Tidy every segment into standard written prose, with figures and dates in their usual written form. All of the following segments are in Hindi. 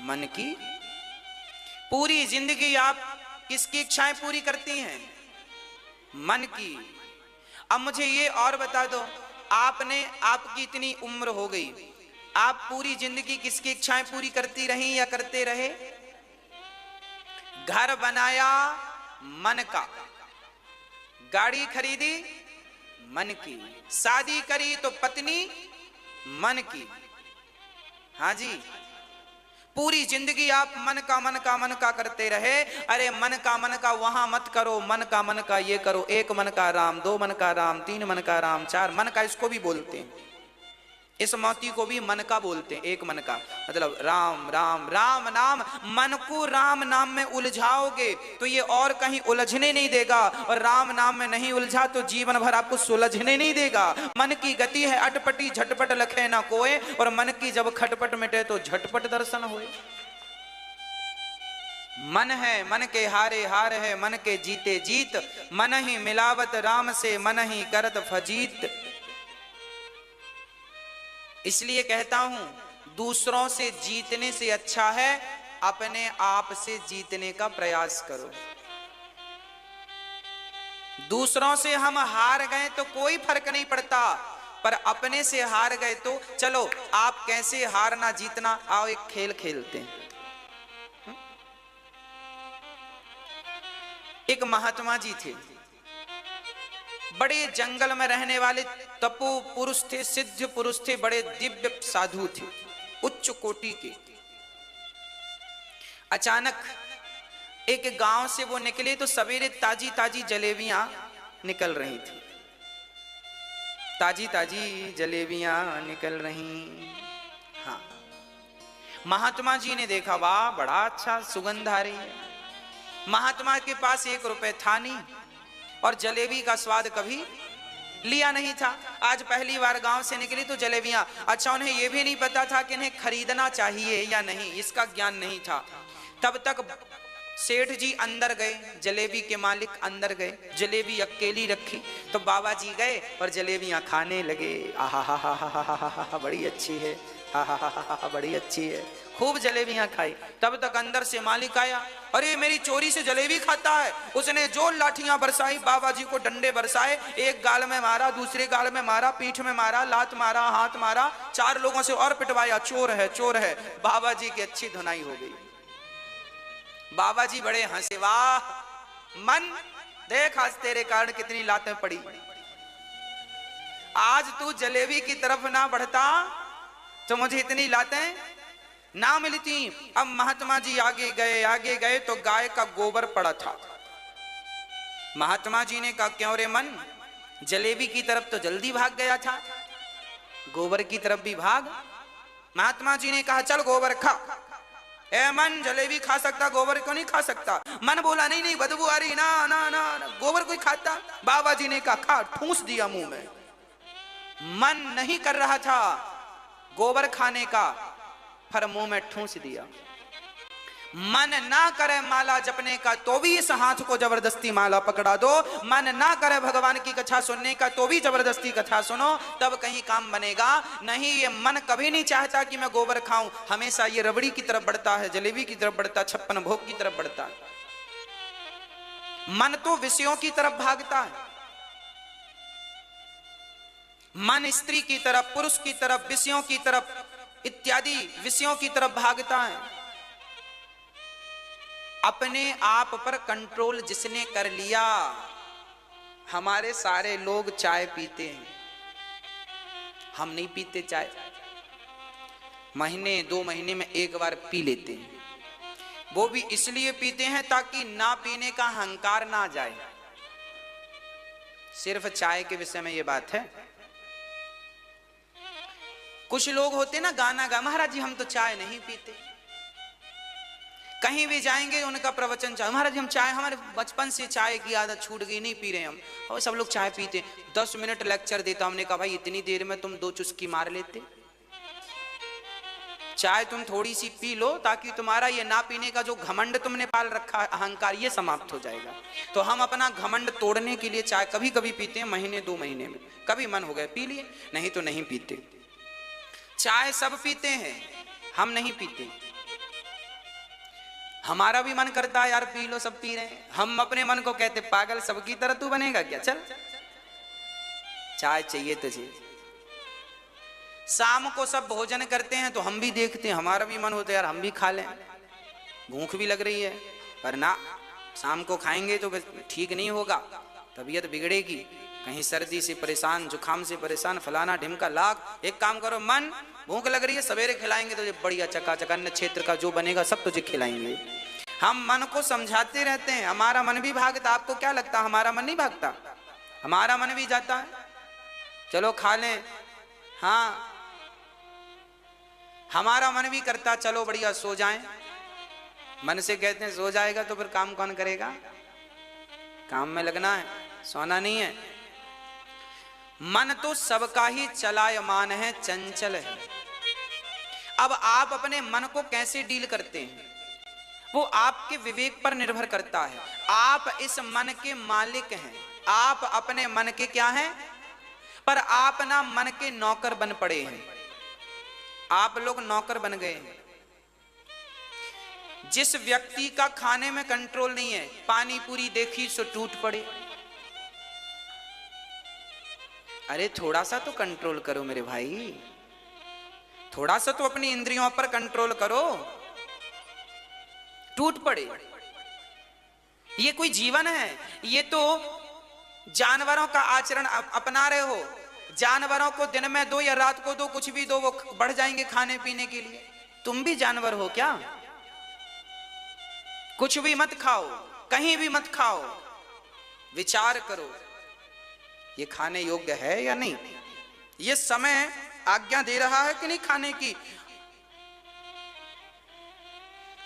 मन की। पूरी जिंदगी आप किसकी इच्छाएं पूरी करती हैं? मन की। अब मुझे ये और बता दो, आपकी इतनी उम्र हो गई, आप पूरी जिंदगी किसकी इच्छाएं पूरी करती रही या करते रहे? घर बनाया मन का, गाड़ी खरीदी मन की, शादी करी तो पत्नी मन की। हाँ जी, पूरी जिंदगी आप मन का करते रहे। अरे मन का वहां मत करो, मन का ये करो। एक मन का राम, दो मन का राम, तीन मन का राम, चार मन का इसको भी बोलते हैं, इस मोती को भी मन का बोलते हैं। एक मन का मतलब राम राम राम नाम। मन को राम नाम में उलझाओगे तो ये और कहीं उलझने नहीं देगा, और राम नाम में नहीं उलझा तो जीवन भर आपको सुलझने नहीं देगा। मन की गति है अटपटी, झटपट लखे ना कोए, और मन की जब खटपट मिटे तो झटपट दर्शन होए। मन है मन के हारे हार है, मन के जीते जीत। मन ही मिलावत राम से, मन ही करत फजीत। इसलिए कहता हूं, दूसरों से जीतने से अच्छा है अपने आप से जीतने का प्रयास करो। दूसरों से हम हार गए तो कोई फर्क नहीं पड़ता, पर अपने से हार गए तो चलो आप कैसे हारना जीतना, आओ एक खेल खेलते हैं। एक महात्मा जी थे, बड़े जंगल में रहने वाले तपो पुरुष थे, सिद्ध पुरुष थे, बड़े दिव्य साधु थे, उच्च कोटि के। अचानक एक गांव से वो निकले तो सवेरे ताजी ताजी जलेबियां निकल रही थी, ताजी ताजी जलेबियां निकल रही। हाँ, महात्मा जी ने देखा, वाह बड़ा अच्छा सुगंध आ रही है। महात्मा के पास 1 रुपए था नहीं और जलेबी का स्वाद कभी लिया नहीं था। आज पहली बार गांव से निकली तो जलेबियां। अच्छा, उन्हें यह भी नहीं पता था कि इन्हें खरीदना चाहिए या नहीं, इसका ज्ञान नहीं था। तब तक सेठ जी अंदर गए, जलेबी के मालिक अंदर गए, जलेबी अकेली रखी तो बाबा जी गए और जलेबियां खाने लगे। आहा हा हा हा हा हा हा, बड़ी अच्छी है, हा हा हा हा, बड़ी अच्छी है। खूब जलेबियां खाई। तब तक अंदर से मालिक आया, अरे मेरी चोरी से जलेबी खाता है। उसने जो लाठियां बरसाई, बाबा जी को डंडे बरसाए, एक गाल में मारा, दूसरे गाल में मारा, पीठ में मारा, लात मारा, हाथ मारा, 4 लोगों से और पिटवाया, चोर है चोर है। बाबा जी की अच्छी धुनाई हो गई। बाबा जी बड़े हंसे, वाह मन देख आज तेरे कारण कितनी लातें पड़ी। आज तू जलेबी की तरफ ना बढ़ता तो मुझे इतनी लातें ना मिलती। अब महात्मा जी आगे गए तो गाय का गोबर पड़ा था। महात्मा जी ने कहा, क्यों रे मन, जलेबी की तरफ तो जल्दी भाग गया था, गोबर की तरफ भी भाग। महात्मा जी ने कहा, चल गोबर खा। ए मन, जलेबी खा सकता, गोबर क्यों नहीं खा सकता? मन बोला, नहीं नहीं बदबू आ रही, ना ना ना, ना गोबर कोई खाता? बाबा जी ने कहा, खा। ठूंस दिया मुंह में। मन नहीं कर रहा था गोबर खाने का, पर मुंह में ठूंस दिया। मन ना करे माला जपने का तो भी इस हाथ को जबरदस्ती माला पकड़ा दो। मन ना करे भगवान की कथा सुनने का तो भी जबरदस्ती कथा सुनो, तब कहीं काम बनेगा नहीं। ये मन कभी नहीं चाहता कि मैं गोबर खाऊं, हमेशा ये रबड़ी की तरफ बढ़ता है, जलेबी की तरफ बढ़ता, 56 भोग की तरफ बढ़ता है। मन तो विषयों की तरफ भागता है। मन स्त्री की तरफ, पुरुष की तरफ, विषयों की तरफ, इत्यादि विषयों की तरफ भागता है। अपने आप पर कंट्रोल जिसने कर लिया, हमारे सारे लोग चाय पीते हैं, हम नहीं पीते चाय। महीने 2 महीने में एक बार पी लेते हैं, वो भी इसलिए पीते हैं ताकि ना पीने का अहंकार ना जाए। सिर्फ चाय के विषय में ये बात है। कुछ लोग होते ना, गाना गा, महाराज जी हम तो चाय नहीं पीते। कहीं भी जाएंगे उनका प्रवचन चाय, महाराज हम चाय, हमारे बचपन से चाय की आदत छूट गई, नहीं पी रहे हम। और सब लोग चाय पीते। 10 मिनट लेक्चर देता, हमने कहा भाई इतनी देर में तुम 2 चुस्की मार लेते। चाय तुम थोड़ी सी पी लो ताकि तुम्हारा ये ना पीने का जो घमंड तुमने पाल रखा है, अहंकार, ये समाप्त हो जाएगा। तो हम अपना घमंड तोड़ने के लिए चाय कभी कभी पीते हैं, महीने 2 महीने में, कभी मन हो गया पी लिए, नहीं तो नहीं पीते। चाय सब पीते हैं, हम नहीं पीते। हमारा भी मन करता है यार पी लो, सब पी रहे हैं, हम अपने मन को कहते पागल सबकी तरह तू बनेगा क्या, चल चाय चाहिए तुझे। शाम को सब भोजन करते हैं तो हम भी देखते हैं, हमारा भी मन होता है यार हम भी खा लें, भूख भी लग रही है, पर ना, शाम को खाएंगे तो ठीक नहीं होगा, तबीयत बिगड़ेगी, कहीं सर्दी से परेशान, जुकाम से परेशान, फलाना ढिमका लाख। एक काम करो, मन भूख लग रही है, सवेरे खिलाएंगे तुझे बढ़िया चकाचक, अन्न क्षेत्र का जो बनेगा सब तुझे खिलाएंगे। हम मन को समझाते रहते हैं, हमारा मन भी भागता। आपको क्या लगता है हमारा मन नहीं भागता? हमारा मन भी जाता है, चलो खा लें, हाँ हमारा मन भी करता चलो बढ़िया सो जाएं। मन से कहते हैं सो जाएगा तो फिर काम कौन करेगा? काम में लगना है, सोना नहीं है। मन तो सबका ही चलायमान है, चंचल है। अब आप अपने मन को कैसे डील करते हैं वो आपके विवेक पर निर्भर करता है। आप इस मन के मालिक हैं, आप अपने मन के क्या हैं? पर आप ना मन के नौकर बन पड़े हैं, आप लोग नौकर बन गए हैं। जिस व्यक्ति का खाने में कंट्रोल नहीं है, पानी पूरी देखी सो टूट पड़े। अरे थोड़ा सा तो कंट्रोल करो मेरे भाई, थोड़ा सा तो अपनी इंद्रियों पर कंट्रोल करो, टूट पड़े। ये कोई जीवन है? ये तो जानवरों का आचरण अपना रहे हो। जानवरों को दिन में दो या रात को दो, कुछ भी दो, वो बढ़ जाएंगे खाने पीने के लिए। तुम भी जानवर हो क्या? कुछ भी मत खाओ, कहीं भी मत खाओ, विचार करो ये खाने योग्य है या नहीं, ये समय आज्ञा दे रहा है कि नहीं खाने की।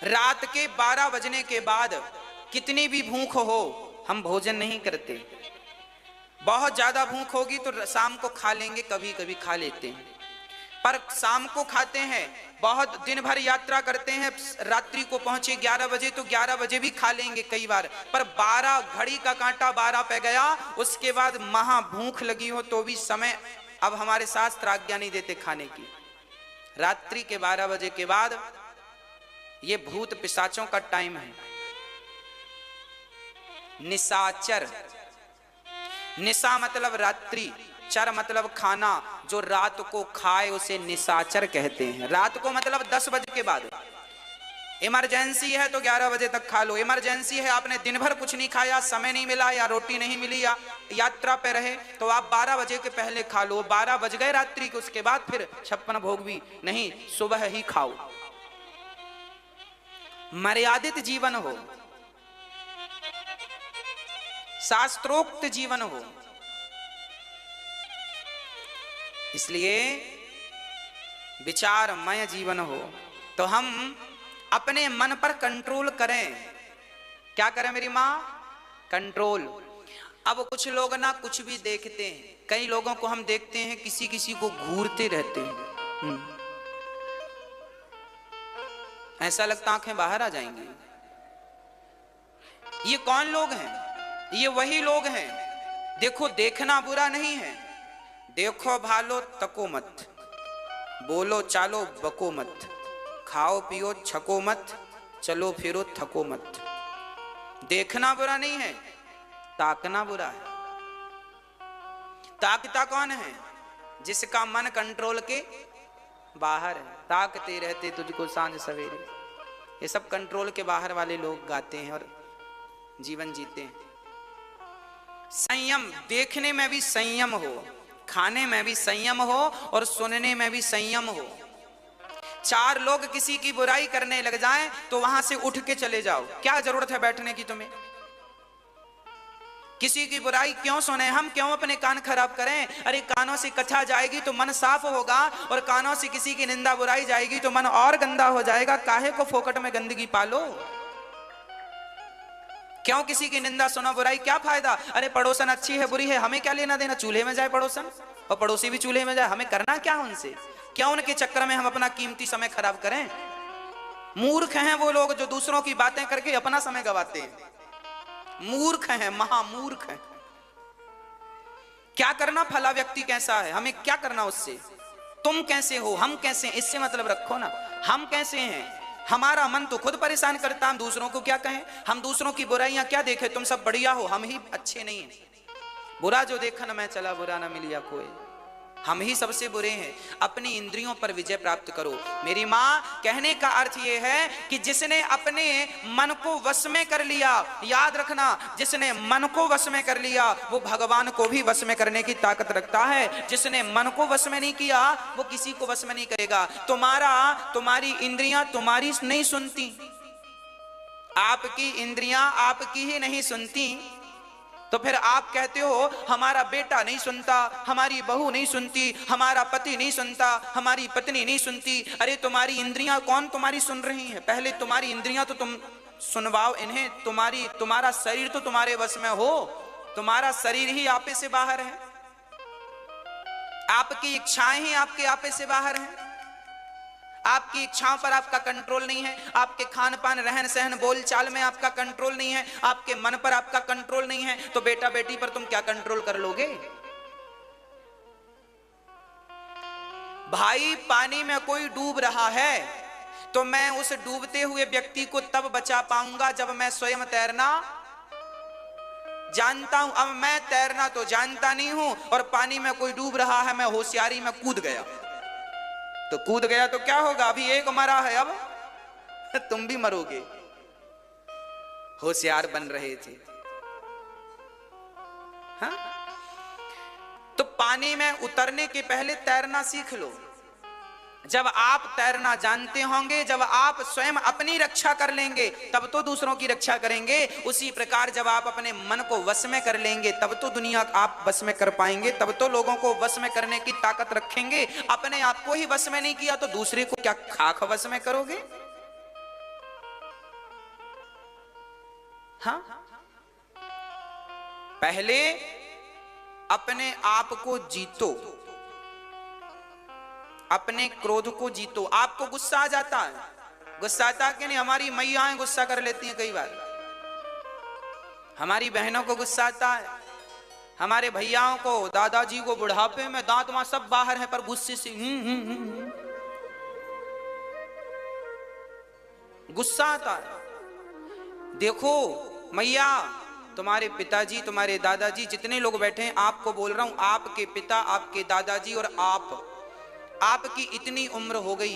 रात के 12 बजने के बाद कितनी भी भूख हो हम भोजन नहीं करते। बहुत ज्यादा भूख होगी तो शाम को खा लेंगे, कभी कभी खा लेते हैं, पर शाम को खाते हैं। बहुत दिन भर यात्रा करते हैं, रात्रि को पहुंचे 11 बजे तो 11 बजे भी खा लेंगे कई बार, पर 12 घड़ी का कांटा 12 पे गया, उसके बाद महा भूख लगी हो तो भी समय, अब हमारे शास्त्र आज्ञा नहीं देते खाने की। रात्रि के 12 बजे के बाद ये भूत पिशाचों का टाइम है। निशाचर, निशा मतलब रात्रि, चर मतलब खाना, जो रात को खाए उसे निशाचर कहते हैं। रात को मतलब 10 बजे के बाद। इमरजेंसी है तो 11 बजे तक खा लो। इमरजेंसी है आपने दिन भर कुछ नहीं खाया, समय नहीं मिला या रोटी नहीं मिली या यात्रा पे रहे, तो आप 12 बजे के पहले खा लो। 12 बज गए रात्रि के, उसके बाद फिर 56 भोग भी नहीं, सुबह ही खाओ। मर्यादित जीवन हो, शास्त्रोक्त जीवन हो। इसलिए विचारमय जीवन हो। तो हम अपने मन पर कंट्रोल करें। क्या करें मेरी माँ? कंट्रोल। अब कुछ लोग ना कुछ भी देखते हैं, कई लोगों को हम देखते हैं किसी किसी को घूरते रहते हैं, ऐसा लगता आंखें बाहर आ जाएंगी। ये कौन लोग हैं? ये वही लोग हैं। देखो देखना बुरा नहीं है, देखो भालो तको मत, बोलो चालो बको मत, खाओ पियो छको मत, चलो फिरो थको मत। देखना बुरा नहीं है, ताकना बुरा है। ताकता कौन है? जिसका मन कंट्रोल के बाहर है। ताकते रहते तुझको सांझ सवेरे, ये सब कंट्रोल के बाहर वाले लोग गाते हैं और जीवन जीते हैं। संयम, देखने में भी संयम हो, खाने में भी संयम हो और सुनने में भी संयम हो। 4 लोग किसी की बुराई करने लग जाएं तो वहां से उठ के चले जाओ, क्या जरूरत है बैठने की तुम्हें? किसी की बुराई क्यों सुने हम? क्यों अपने कान खराब करें? अरे कानों से कथा जाएगी तो मन साफ होगा, और कानों से किसी की निंदा बुराई जाएगी तो मन और गंदा हो जाएगा। काहे को फोकट में गंदगी पालो? क्यों किसी की निंदा सुनो, बुराई, क्या फायदा? अरे पड़ोसन अच्छी है बुरी है, हमें क्या लेना देना? चूल्हे में जाए पड़ोसन और पड़ोसी भी चूल्हे में जाए, हमें करना क्या उनसे? क्यों उनके चक्कर में हम अपना कीमती समय खराब करें? मूर्ख हैं वो लोग जो दूसरों की बातें करके अपना समय गवाते हैं। मूर्ख हैं, महामूर्ख हैं। क्या करना फला व्यक्ति कैसा है, हमें क्या करना उससे? तुम कैसे हो, हम कैसे हैं, इससे मतलब रखो ना। हम कैसे हैं? हमारा मन तो खुद परेशान करता, हम दूसरों को क्या कहें, हम दूसरों की बुराइयां क्या देखें, तुम सब बढ़िया हो, हम ही अच्छे नहीं हैं। बुरा जो देखा न मैं चला, बुरा ना मिलिया कोई, हम ही सबसे बुरे हैं। अपनी इंद्रियों पर विजय प्राप्त करो। मेरी माँ, कहने का अर्थ यह है कि जिसने अपने मन को वश में कर लिया, याद रखना, जिसने मन को वश में कर लिया वो भगवान को भी वश में करने की ताकत रखता है। जिसने मन को वश में नहीं किया वो किसी को वश में नहीं करेगा। तुम्हारी इंद्रियां तुम्हारी नहीं सुनती, आपकी इंद्रियां आपकी ही नहीं सुनती, तो फिर आप कहते हो हमारा बेटा नहीं सुनता, हमारी बहू नहीं सुनती, हमारा पति नहीं सुनता, हमारी पत्नी नहीं सुनती। अरे तुम्हारी इंद्रियां कौन तुम्हारी सुन रही हैं? पहले तुम्हारी इंद्रियां तो तुम सुनवाओ इन्हें। तुम्हारा शरीर तो तुम्हारे वश में हो, तुम्हारा शरीर ही आपे से बाहर है, आपकी इच्छाएं ही आपके आपे से बाहर हैं। आपकी इच्छाओं पर आपका कंट्रोल नहीं है, आपके खान पान रहन सहन बोल चाल में आपका कंट्रोल नहीं है, आपके मन पर आपका कंट्रोल नहीं है, तो बेटा बेटी पर तुम क्या कंट्रोल कर लोगे? भाई पानी में कोई डूब रहा है तो मैं उस डूबते हुए व्यक्ति को तब बचा पाऊंगा जब मैं स्वयं तैरना जानता हूं। अब मैं तैरना तो जानता नहीं हूं और पानी में कोई डूब रहा है, मैं होशियारी में कूद गया, तो कूद गया तो क्या होगा? अभी एक मरा है, अब तुम भी मरोगे। होशियार बन रहे थे, हाँ? तो पानी में उतरने के पहले तैरना सीख लो। जब आप तैरना जानते होंगे, जब आप स्वयं अपनी रक्षा कर लेंगे, तब तो दूसरों की रक्षा करेंगे। उसी प्रकार जब आप अपने मन को वश में कर लेंगे, तब तो दुनिया आप वश में कर पाएंगे, तब तो लोगों को वश में करने की ताकत रखेंगे। अपने आप को ही वश में नहीं किया तो दूसरे को क्या खाक वश में करोगे? हाँ, पहले अपने आप को जीतो, अपने क्रोध को जीतो। आपको गुस्सा आ जाता है, गुस्सा आता कि नहीं? हमारी मैयाएं गुस्सा कर लेती हैं, कई बार हमारी बहनों को गुस्सा आता है, हमारे भैयाओं को, दादाजी को बुढ़ापे में दांत वहां सब बाहर है पर गुस्से से गुस्सा आता है। देखो मैया, तुम्हारे पिताजी, तुम्हारे दादाजी, जितने लोग बैठे हैं, आपको बोल रहा हूं, आपके पिता, आपके दादाजी और आपकी इतनी उम्र हो गई,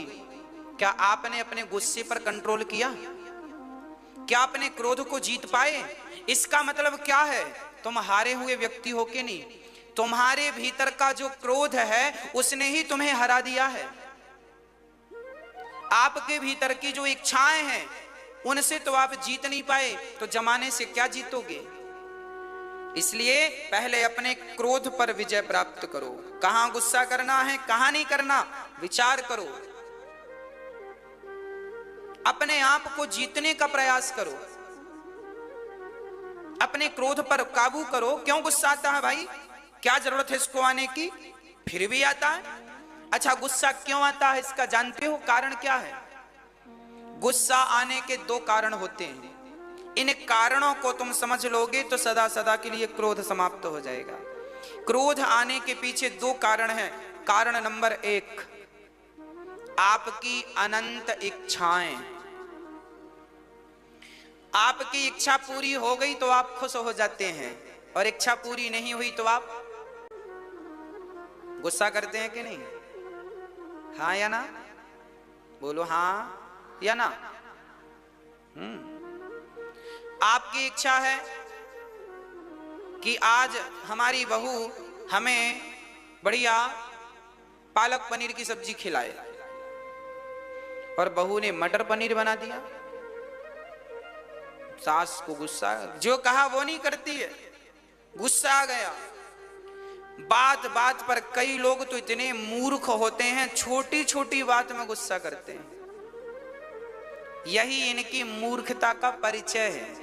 क्या आपने अपने गुस्से पर कंट्रोल किया? क्या अपने क्रोध को जीत पाए? इसका मतलब क्या है? तुम हारे हुए व्यक्ति हो के नहीं, तुम्हारे भीतर का जो क्रोध है उसने ही तुम्हें हरा दिया है। आपके भीतर की जो इच्छाएं हैं उनसे तो आप जीत नहीं पाए, तो जमाने से क्या जीतोगे? इसलिए पहले अपने क्रोध पर विजय प्राप्त करो। कहां गुस्सा करना है, कहां नहीं करना, विचार करो। अपने आप को जीतने का प्रयास करो, अपने क्रोध पर काबू करो। क्यों गुस्सा आता है भाई? क्या जरूरत है इसको आने की? फिर भी आता है। अच्छा, गुस्सा क्यों आता है इसका जानते हो? कारण क्या है? गुस्सा आने के दो कारण होते हैं। इन कारणों को तुम समझ लोगे तो सदा सदा के लिए क्रोध समाप्त हो जाएगा। क्रोध आने के पीछे दो कारण हैं। कारण नंबर 1, आपकी अनंत इच्छाएं। आपकी इच्छा पूरी हो गई तो आप खुश हो जाते हैं, और इच्छा पूरी नहीं हुई तो आप गुस्सा करते हैं कि नहीं? हाँ या ना? बोलो हाँ या ना। आपकी इच्छा है कि आज हमारी बहू हमें बढ़िया पालक पनीर की सब्जी खिलाए, और बहू ने मटर पनीर बना दिया। सास को गुस्सा, जो कहा वो नहीं करती है, गुस्सा आ गया। बात बात पर कई लोग तो इतने मूर्ख होते हैं, छोटी छोटी बात में गुस्सा करते हैं। यही इनकी मूर्खता का परिचय है।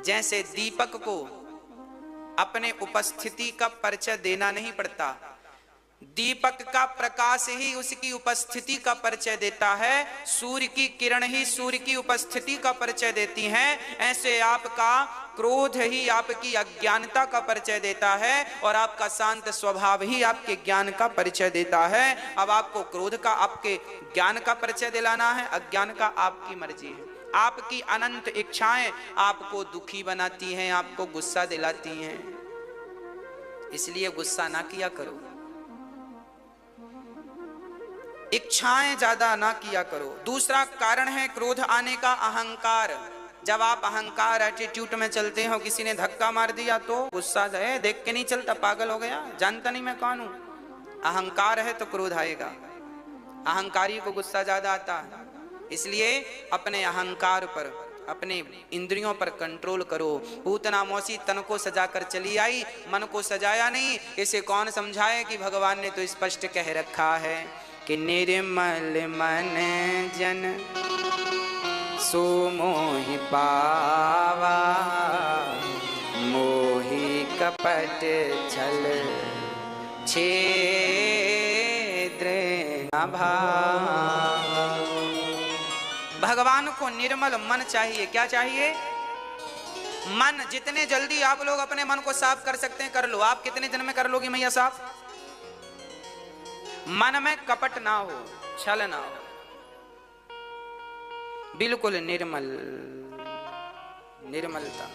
जैसे दीपक को अपने उपस्थिति का परिचय देना नहीं पड़ता, दीपक का प्रकाश ही उसकी उपस्थिति का परिचय देता है, सूर्य की किरण ही सूर्य की उपस्थिति का परिचय देती हैं। ऐसे आपका क्रोध ही आपकी अज्ञानता का परिचय देता है और आपका शांत स्वभाव ही आपके ज्ञान का परिचय देता है। अब आपको क्रोध का आपके ज्ञान का परिचय दिलाना है, अज्ञान का आपकी मर्जी है। आपकी अनंत इच्छाएं आपको दुखी बनाती हैं, आपको गुस्सा दिलाती हैं, इसलिए गुस्सा ना किया करो, इच्छाएं ज्यादा ना किया करो। दूसरा कारण है क्रोध आने का अहंकार। जब आप अहंकार एटीट्यूड में चलते हो, किसी ने धक्का मार दिया तो गुस्सा है, देख के नहीं चलता, पागल हो गया, जानता नहीं मैं कौन हूं। अहंकार है तो क्रोध आएगा, अहंकारी को गुस्सा ज्यादा आता है। इसलिए अपने अहंकार पर, अपने इंद्रियों पर कंट्रोल करो। पूतना मौसी तन को सजा कर चली आई, मन को सजाया नहीं। इसे कौन समझाए कि भगवान ने तो स्पष्ट कह रखा है कि निर्मल मन जन सो मोहि पावा, मोहि कपट छल छेद्र न भावा। भगवान को निर्मल मन चाहिए। क्या चाहिए? मन। जितने जल्दी आप लोग अपने मन को साफ कर सकते हैं कर लो। आप कितने दिन में कर लोगी मैया साफ? मन में कपट ना हो, छल ना हो, बिल्कुल निर्मल, निर्मलता।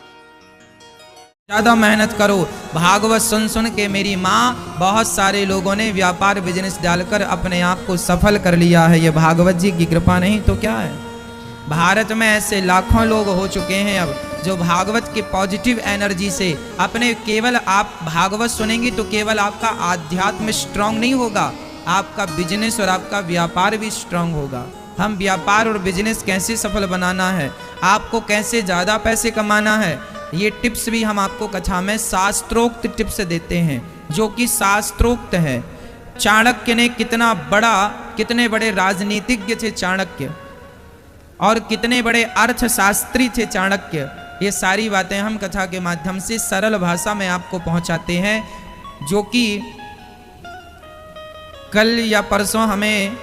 ज्यादा मेहनत करो। भागवत सुन सुन के मेरी माँ, बहुत सारे लोगों ने व्यापार बिजनेस डालकर अपने आप को सफल कर लिया है। ये भागवत जी की कृपा नहीं तो क्या है। भारत में ऐसे लाखों लोग हो चुके हैं अब जो भागवत के पॉजिटिव एनर्जी से अपने, केवल आप भागवत सुनेंगे तो केवल आपका आध्यात्म स्ट्रांग नहीं होगा, आपका बिजनेस और आपका व्यापार भी स्ट्रांग होगा। हम व्यापार और बिजनेस कैसे सफल बनाना है, आपको कैसे ज़्यादा पैसे कमाना है, ये टिप्स भी हम आपको कथा में शास्त्रोक्त टिप्स देते हैं, जो कि शास्त्रोक्त है। चाणक्य ने कितने बड़े राजनीतिज्ञ थे चाणक्य, और कितने बड़े अर्थशास्त्री थे चाणक्य। ये सारी बातें हम कथा के माध्यम से सरल भाषा में आपको पहुंचाते हैं। जो कि कल या परसों हमें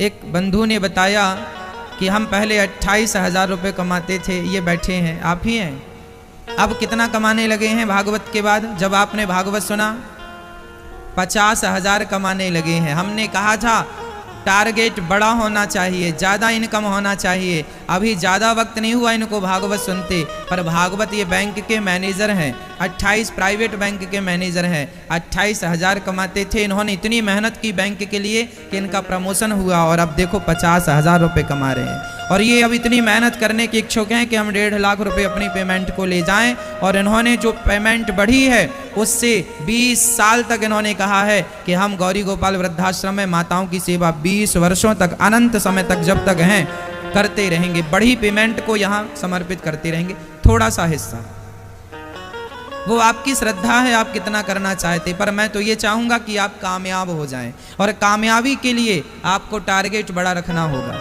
एक बंधु ने बताया कि हम पहले 28,000 रुपये कमाते थे, ये बैठे हैं, आप ही हैं। अब कितना कमाने लगे हैं भागवत के बाद? जब आपने भागवत सुना 50,000 कमाने लगे हैं। हमने कहा था टारगेट बड़ा होना चाहिए, ज़्यादा इनकम होना चाहिए। अभी ज़्यादा वक्त नहीं हुआ इनको भागवत सुनते, पर भागवत ये बैंक के मैनेजर हैं, 28 प्राइवेट बैंक के मैनेजर हैं, 28,000 कमाते थे। इन्होंने इतनी मेहनत की बैंक के लिए कि इनका प्रमोशन हुआ और अब देखो 50,000 रुपये कमा रहे हैं। और ये अब इतनी मेहनत करने के इच्छुक हैं कि हम 1.5 लाख रुपए अपनी पेमेंट को ले जाएं। और इन्होंने जो पेमेंट बढ़ी है उससे 20 साल तक इन्होंने कहा है कि हम गौरी गोपाल वृद्धाश्रम में माताओं की सेवा 20 वर्षों तक, अनंत समय तक, जब तक हैं, करते रहेंगे। बढ़ी पेमेंट को यहाँ समर्पित करते रहेंगे। थोड़ा सा हिस्सा वो आपकी श्रद्धा है, आप कितना करना चाहते, पर मैं तो ये चाहूँगा कि आप कामयाब हो जाएं। और कामयाबी के लिए आपको टारगेट बड़ा रखना होगा,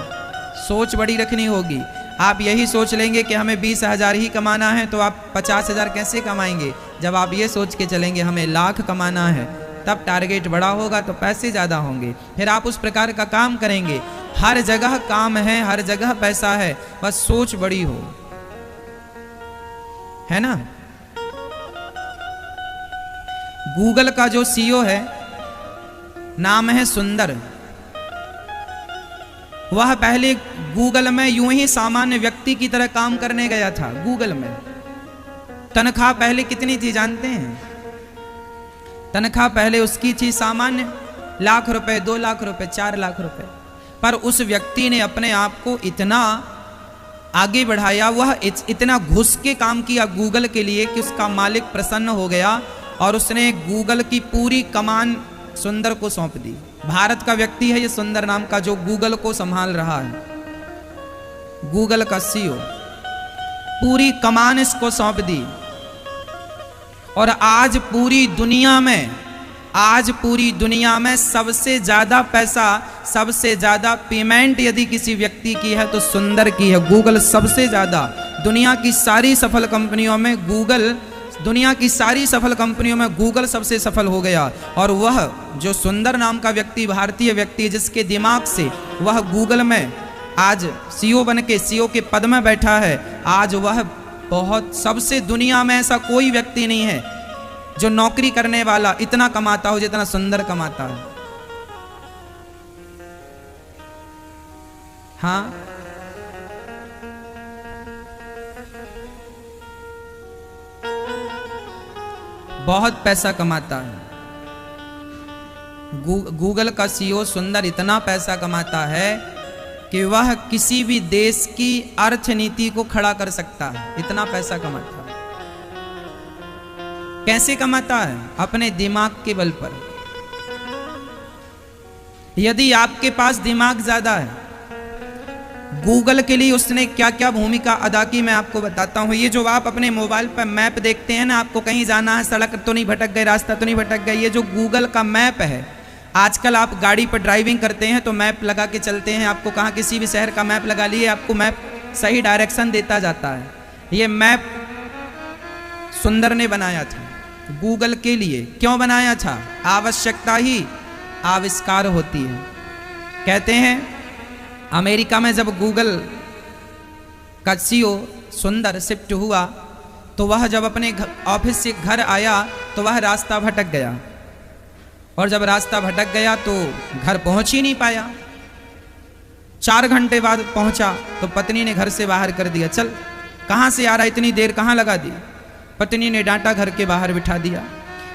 सोच बड़ी रखनी होगी। आप यही सोच लेंगे कि हमें 20,000 ही कमाना है तो आप 50,000 कैसे कमाएंगे? जब आप ये सोच के चलेंगे हमें लाख कमाना है, तब टारगेट बड़ा होगा तो पैसे ज़्यादा होंगे। फिर आप उस प्रकार का काम करेंगे। हर जगह काम है, हर जगह पैसा है, बस सोच बड़ी हो, है ना। गूगल का जो सीईओ है, नाम है सुंदर, वह पहले गूगल में यूं ही सामान्य व्यक्ति की तरह काम करने गया था। गूगल में तनख्वाह पहले कितनी थी जानते हैं? तनख्वाह पहले उसकी थी सामान्य, 1 लाख रुपए, 2 लाख रुपए, 4 लाख रुपए। पर उस व्यक्ति ने अपने आप को इतना आगे बढ़ाया, वह इतना घुस के काम किया गूगल के लिए कि उसका मालिक प्रसन्न हो गया और उसने गूगल की पूरी कमान सुंदर को सौंप दी। भारत का व्यक्ति है ये सुंदर नाम का, जो गूगल को संभाल रहा है, गूगल का सीईओ। पूरी कमान इसको सौंप दी। और आज पूरी दुनिया में सबसे ज्यादा पैसा, सबसे ज्यादा पेमेंट यदि किसी व्यक्ति की है तो सुंदर की है। गूगल सबसे ज्यादा, दुनिया की सारी सफल कंपनियों में गूगल दुनिया की सारी सफल कंपनियों में गूगल सबसे सफल हो गया, और वह जो सुंदर नाम का व्यक्ति, भारतीय व्यक्ति, जिसके दिमाग से वह गूगल में आज सीईओ बन के सीईओ के पद में बैठा है, आज वह बहुत सबसे दुनिया में ऐसा कोई व्यक्ति नहीं है जो नौकरी करने वाला इतना कमाता हो जितना सुंदर कमाता है। हाँ, बहुत पैसा कमाता है। गूगल का सीईओ सुंदर इतना पैसा कमाता है कि वह किसी भी देश की अर्थनीति को खड़ा कर सकता है, इतना पैसा कमाता है। कैसे कमाता है? अपने दिमाग के बल पर। यदि आपके पास दिमाग ज्यादा है, गूगल के लिए उसने क्या क्या भूमिका अदा की मैं आपको बताता हूं। ये जो आप अपने मोबाइल पर मैप देखते हैं ना, आपको कहीं जाना है, सड़क तो नहीं भटक गए, रास्ता तो नहीं भटक गए, ये जो गूगल का मैप है, आजकल आप गाड़ी पर ड्राइविंग करते हैं तो मैप लगा के चलते हैं, आपको कहाँ किसी भी शहर का मैप लगा लिए, आपको मैप सही डायरेक्शन देता जाता है। ये मैप सुंदर ने बनाया था गूगल के लिए। क्यों बनाया था? आवश्यकता ही आविष्कार होती है। कहते हैं अमेरिका में जब गूगल का सीईओ सुंदर शिफ्ट हुआ तो वह जब अपने ऑफिस से घर आया तो वह रास्ता भटक गया, और जब रास्ता भटक गया तो घर पहुंच ही नहीं पाया। 4 घंटे बाद पहुंचा तो पत्नी ने घर से बाहर कर दिया, चल कहाँ से आ रहा, इतनी देर कहाँ लगा दी। पत्नी ने डांटा, घर के बाहर बिठा दिया।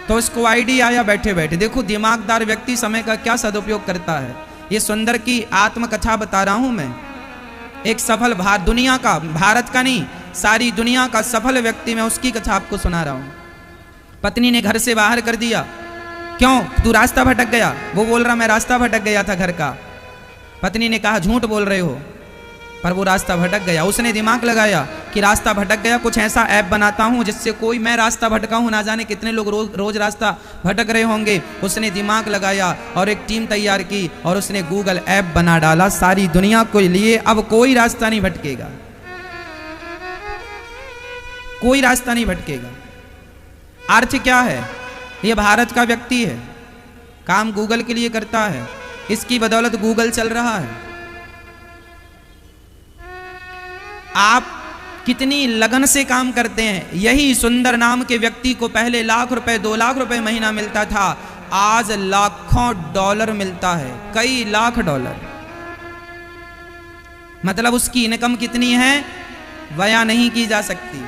तो उसको आइडिया आया बैठे बैठे। देखो दिमागदार व्यक्ति समय का क्या सदुपयोग करता है। ये सुंदर की आत्मकथा बता रहा हूं मैं। एक सफल दुनिया का, भारत का नहीं, सारी दुनिया का सफल व्यक्ति, मैं उसकी कथा आपको सुना रहा हूं। पत्नी ने घर से बाहर कर दिया। क्यों? तू रास्ता भटक गया। वो बोल रहा मैं रास्ता भटक गया था घर का। पत्नी ने कहा झूठ बोल रहे हो, पर वो रास्ता भटक गया। उसने दिमाग लगाया कि रास्ता भटक गया, कुछ ऐसा ऐप बनाता हूं जिससे कोई, मैं रास्ता भटका हूं, ना जाने कितने लोग रोज रास्ता भटक रहे होंगे। उसने दिमाग लगाया और एक टीम तैयार की और उसने गूगल ऐप बना डाला सारी दुनिया के लिए। अब कोई रास्ता नहीं भटकेगा, कोई रास्ता नहीं भटकेगा। अर्थ क्या है? ये भारत का व्यक्ति है, काम गूगल के लिए करता है, इसकी बदौलत गूगल चल रहा है। आप कितनी लगन से काम करते हैं। यही सुंदर नाम के व्यक्ति को पहले लाख रुपए, 2 लाख रुपए महीना मिलता था, आज लाखों डॉलर मिलता है, कई लाख डॉलर। मतलब उसकी इनकम कितनी है, बयां नहीं की जा सकती।